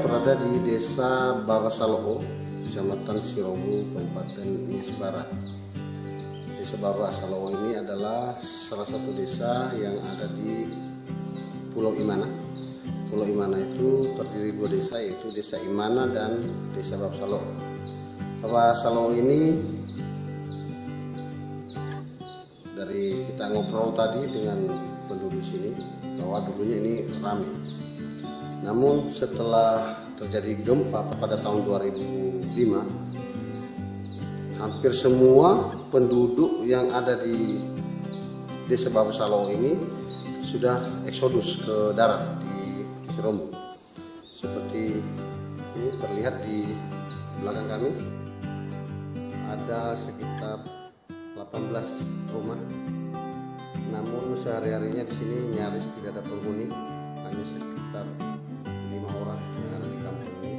berada di Desa Barasaloho, Kecamatan Sirobu, Kabupaten Nias Barat. Desa Barasaloho ini adalah salah satu desa yang ada di Pulau Imana. Pulau Imana itu terdiri dua desa, yaitu Desa Imana dan Desa Barasaloho. Barasaloho ini dari kita ngobrol tadi dengan penduduk sini bahwa dulunya ini ramai. Namun setelah terjadi gempa pada tahun 2005, hampir semua penduduk yang ada di Desa Barasaloho ini sudah eksodus ke darat di Sirobu. Seperti ini terlihat di belakang kami ada sekitar 18 rumah. Namun sehari-harinya di sini nyaris tidak ada penghuni, hanya sekitar 5 orang yang ada di kampung ini.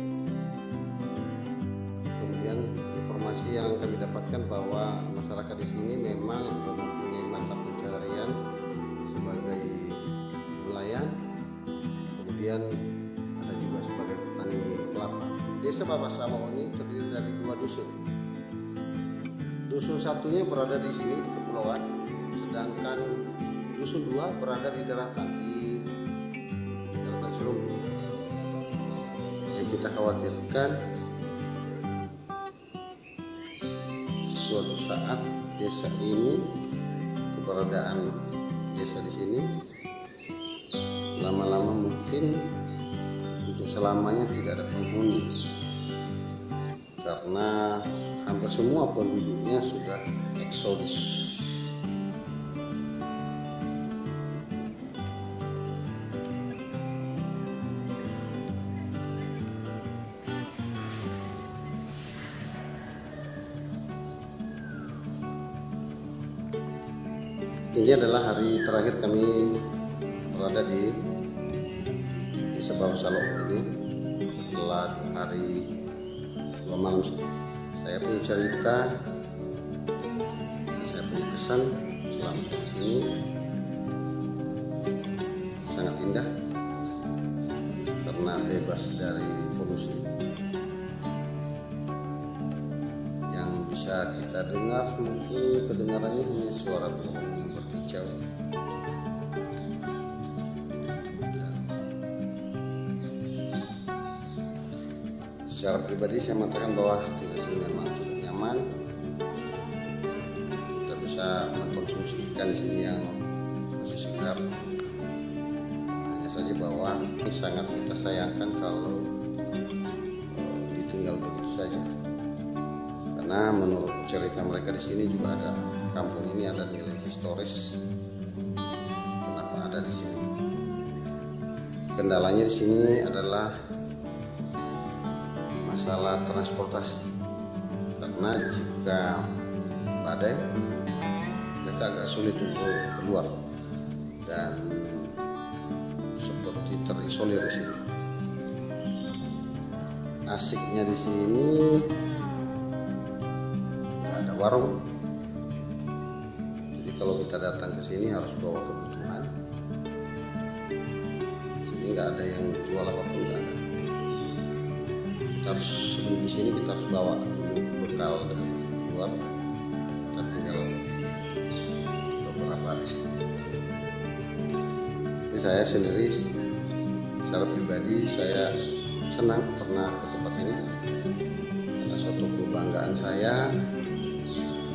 Kemudian informasi yang kami dapatkan bahwa masyarakat di sini memang mempunyai mata pencaharian sebagai nelayan, kemudian ada juga sebagai petani kelapa. Desa Barasaloho ini terdiri dari 2 dusun. Dusun satunya berada di sini di kepulauan, sedangkan dusun 2 berada di daratan Sirobu. Yang kita khawatirkan suatu saat desa ini, keberadaan desa di sini lama-lama mungkin untuk selamanya tidak ada penghuni, karena hampir semua penduduknya sudah eksodus. Ini adalah hari terakhir kami berada di Desa Barasaloho ini. Setelah hari 2 malam saya punya cerita, saya punya kesan selama saya di sini sangat indah karena bebas dari polusi. Yang bisa kita dengar mungkin kedengarannya hanya suara pohon yang berkicau. Secara pribadi saya mengatakan bahwa tinggal sini memang cukup nyaman. Kita bisa mengkonsumsi ikan di sini yang masih segar. Hanya saja bahwa ini sangat kita sayangkan kalau ditinggal begitu saja. Karena menurut cerita mereka di sini juga ada, kampung ini ada nilai historis. Kenapa ada di sini? Kendalanya di sini adalah masalah transportasi, karena jika badai mereka agak sulit untuk keluar dan seperti terisolir di sini. Asiknya di sini nggak ada warung, jadi kalau kita datang ke sini harus bawa kebutuhan. Sini nggak ada yang jual apapun, nggak ada. Harus di sini kita harus bawa bekal dari luar. Kita tinggal beberapa hari sini. Jadi saya sendiri secara pribadi saya senang pernah ke tempat ini. Ada suatu kebanggaan saya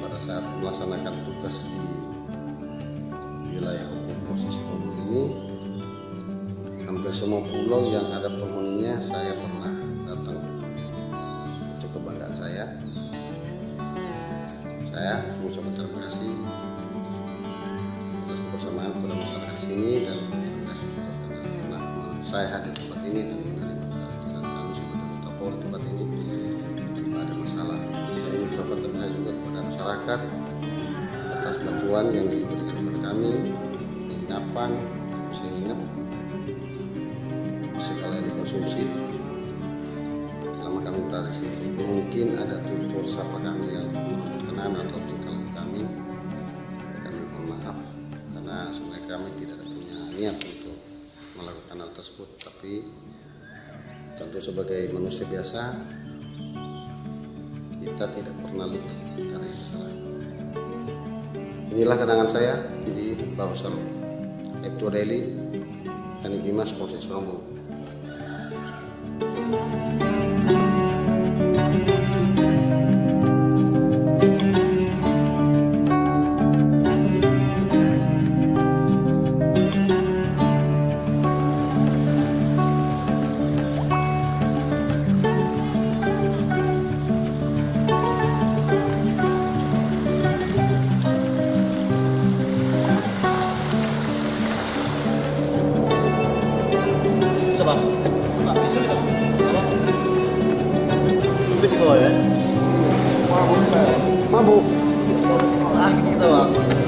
pada saat melaksanakan tugas di wilayah hukum proses Sirobu ini. Hampir semua pulau yang ada penghuninya saya pernah datang. Kebanggaan saya mengucapkan terima kasih atas kebersamaan kepada masyarakat sini, dan terima kasih juga karena saya hadir di tempat ini dan menerima kehadiran kami sebagai anggota Polri tempat ini tanpa ada masalah. Saya mengucapkan terima kasih juga kepada masyarakat atas bantuan yang diberikan kepada kami, penginapan, bisa nginep, segala yang dikonsumsi selama kami berada di sini. Mungkin ada tutur sapa kami yang kurang berkenan atau tingkah kami, ya kami mohon maaf, karena sebenarnya kami tidak punya niat untuk melakukan hal tersebut, tapi tentu sebagai manusia biasa kita tidak pernah lupa karena kesalahan. Inilah kenangan saya di Bawah Salo. Ibtu Deli, Kanit Bimas, Polsek Serombo. Coba. Pak, bisa tidak? Sempit di bawah ya? Mabuk saya. Mabuk. Kita kesini lagi kita, Bang.